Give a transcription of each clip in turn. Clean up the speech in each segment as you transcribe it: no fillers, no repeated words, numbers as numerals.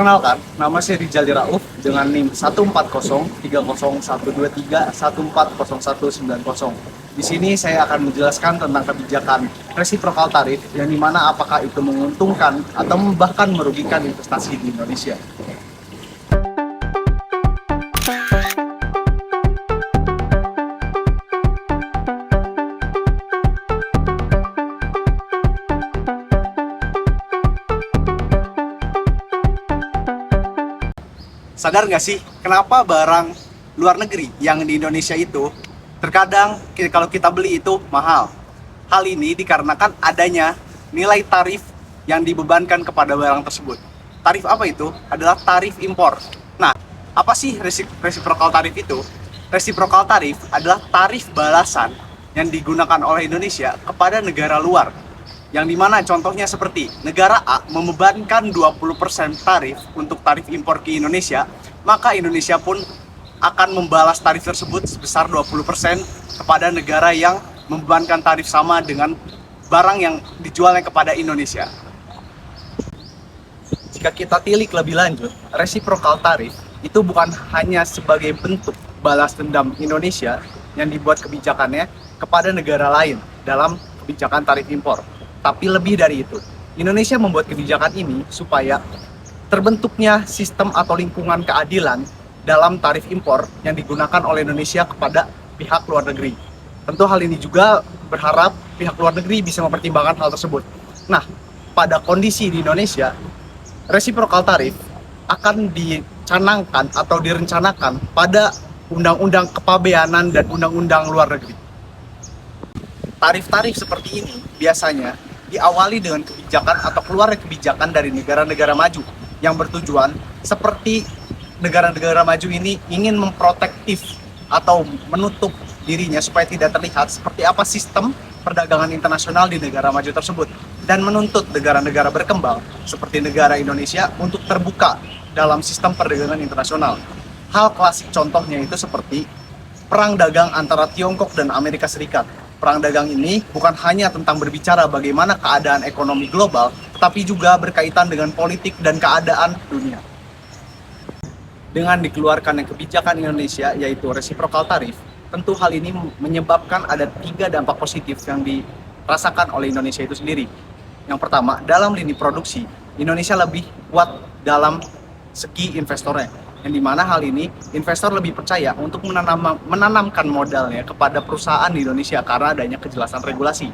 Perkenalkan, nama saya Rizal Rauf dengan NIM 1403013140190. Di sini saya akan menjelaskan tentang kebijakan reciprocal tarif yang dimana apakah itu menguntungkan atau bahkan merugikan investasi di Indonesia. Sadar nggak sih, kenapa barang luar negeri yang di Indonesia itu terkadang kalau kita beli itu mahal? Hal ini dikarenakan adanya nilai tarif yang dibebankan kepada barang tersebut. Tarif apa itu? Adalah tarif impor. Nah, apa sih reciprocal tarif itu? Reciprocal tarif adalah tarif balasan yang digunakan oleh Indonesia kepada negara luar. Yang dimana contohnya seperti negara A membebankan 20% tarif untuk tarif impor ke Indonesia, maka Indonesia pun akan membalas tarif tersebut sebesar 20% kepada negara yang membebankan tarif sama dengan barang yang dijualnya kepada Indonesia. Jika kita tilik lebih lanjut, reciprocal tarif itu bukan hanya sebagai bentuk balas dendam Indonesia yang dibuat kebijakannya kepada negara lain dalam kebijakan tarif impor. Tapi lebih dari itu, Indonesia membuat kebijakan ini supaya terbentuknya sistem atau lingkungan keadilan dalam tarif impor yang digunakan oleh Indonesia kepada pihak luar negeri. Tentu hal ini juga berharap pihak luar negeri bisa mempertimbangkan hal tersebut. Nah, pada kondisi di Indonesia, reciprocal tarif akan dicanangkan atau direncanakan pada Undang-Undang Kepabeanan dan Undang-Undang Luar Negeri. Tarif-tarif seperti ini biasanya diawali dengan kebijakan atau keluarnya kebijakan dari negara-negara maju yang bertujuan seperti negara-negara maju ini ingin memprotektif atau menutup dirinya supaya tidak terlihat seperti apa sistem perdagangan internasional di negara maju tersebut dan menuntut negara-negara berkembang seperti negara Indonesia untuk terbuka dalam sistem perdagangan internasional. Hal klasik contohnya itu seperti perang dagang antara Tiongkok dan Amerika Serikat. Perang dagang ini bukan hanya tentang berbicara bagaimana keadaan ekonomi global, tetapi juga berkaitan dengan politik dan keadaan dunia. Dengan dikeluarkannya kebijakan Indonesia, yaitu reciprocal tarif, tentu hal ini menyebabkan ada 3 dampak positif yang dirasakan oleh Indonesia itu sendiri. Yang pertama, dalam lini produksi, Indonesia lebih kuat dalam segi investornya. Yang dimana hal ini investor lebih percaya untuk menanamkan modalnya kepada perusahaan di Indonesia karena adanya kejelasan regulasi.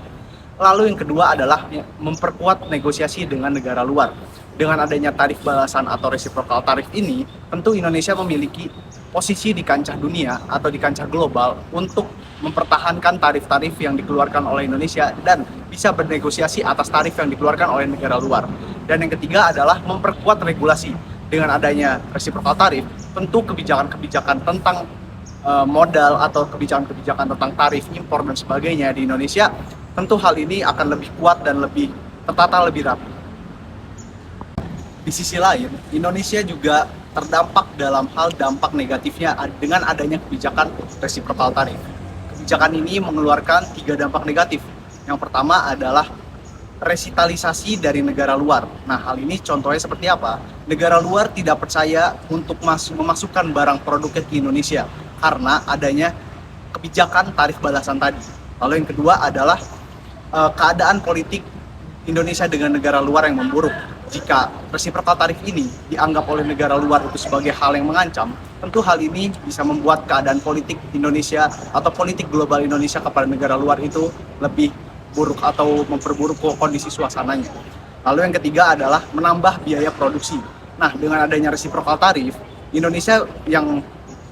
Lalu yang kedua adalah memperkuat negosiasi dengan negara luar. Dengan adanya tarif balasan atau reciprocal tarif ini, tentu Indonesia memiliki posisi di kancah dunia atau di kancah global untuk mempertahankan tarif-tarif yang dikeluarkan oleh Indonesia dan bisa bernegosiasi atas tarif yang dikeluarkan oleh negara luar. Dan yang ketiga adalah memperkuat regulasi. Dengan adanya reciprocal tarif, tentu kebijakan-kebijakan tentang modal atau kebijakan-kebijakan tentang tarif impor dan sebagainya di Indonesia, tentu hal ini akan lebih kuat dan lebih tertata lebih rapi. Di sisi lain, Indonesia juga terdampak dalam hal dampak negatifnya dengan adanya kebijakan reciprocal tarif. Kebijakan ini mengeluarkan 3 dampak negatif. Yang pertama adalah resitalisasi dari negara luar. Nah, hal ini contohnya seperti apa? Negara luar tidak percaya untuk memasukkan barang produknya ke Indonesia karena adanya kebijakan tarif balasan tadi. Lalu yang kedua adalah keadaan politik Indonesia dengan negara luar yang memburuk. Jika reciprocal tarif ini dianggap oleh negara luar itu sebagai hal yang mengancam, tentu hal ini bisa membuat keadaan politik Indonesia atau politik global Indonesia kepada negara luar itu lebih buruk atau memperburuk kondisi suasananya. Lalu yang ketiga adalah menambah biaya produksi. Nah, dengan adanya reciprocal tarif, Indonesia yang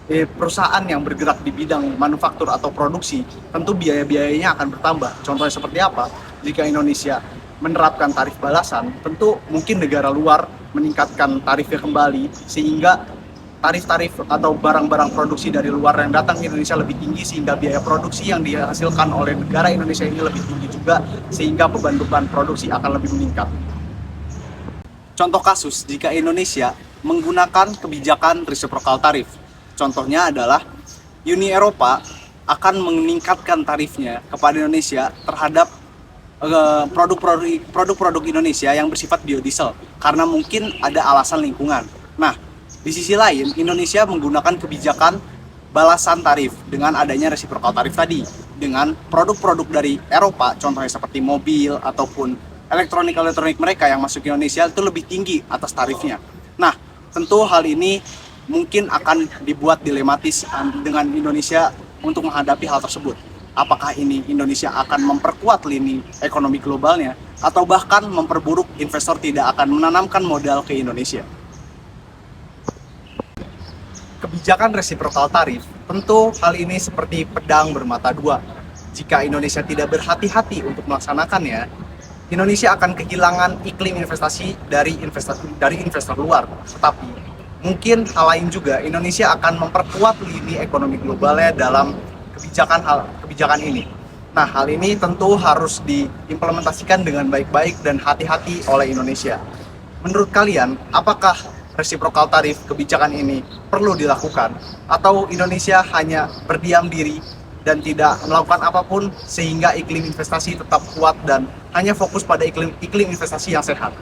perusahaan yang bergerak di bidang manufaktur atau produksi, tentu biaya-biayanya akan bertambah. Contohnya seperti apa? Jika Indonesia menerapkan tarif balasan, tentu mungkin negara luar meningkatkan tarifnya kembali sehingga tarif-tarif atau barang-barang produksi dari luar yang datang ke Indonesia lebih tinggi sehingga biaya produksi yang dihasilkan oleh negara Indonesia ini lebih tinggi juga sehingga beban-beban produksi akan lebih meningkat. Contoh kasus jika Indonesia menggunakan kebijakan reciprocal tarif. Contohnya adalah Uni Eropa akan meningkatkan tarifnya kepada Indonesia terhadap produk-produk Indonesia yang bersifat biodiesel karena mungkin ada alasan lingkungan. Nah, di sisi lain Indonesia menggunakan kebijakan balasan tarif dengan adanya reciprocal tarif tadi dengan produk-produk dari Eropa, contohnya seperti mobil ataupun elektronik mereka yang masuk ke Indonesia itu lebih tinggi atas tarifnya. Nah, tentu hal ini mungkin akan dibuat dilematis dengan Indonesia untuk menghadapi hal tersebut. Apakah ini Indonesia akan memperkuat lini ekonomi globalnya atau bahkan memperburuk, investor tidak akan menanamkan modal ke Indonesia. Kebijakan resiprokal tarif, tentu hal ini seperti pedang bermata dua. Jika Indonesia tidak berhati-hati untuk melaksanakannya, Indonesia akan kehilangan iklim investasi dari investor luar. Tetapi mungkin hal lain juga, Indonesia akan memperkuat lini ekonomi globalnya dalam kebijakan ini. Nah, hal ini tentu harus diimplementasikan dengan baik-baik dan hati-hati oleh Indonesia. Menurut kalian, apakah reciprocal tarif kebijakan ini perlu dilakukan? Atau Indonesia hanya berdiam diri dan tidak melakukan apapun sehingga iklim investasi tetap kuat dan hanya fokus pada iklim investasi yang sehat?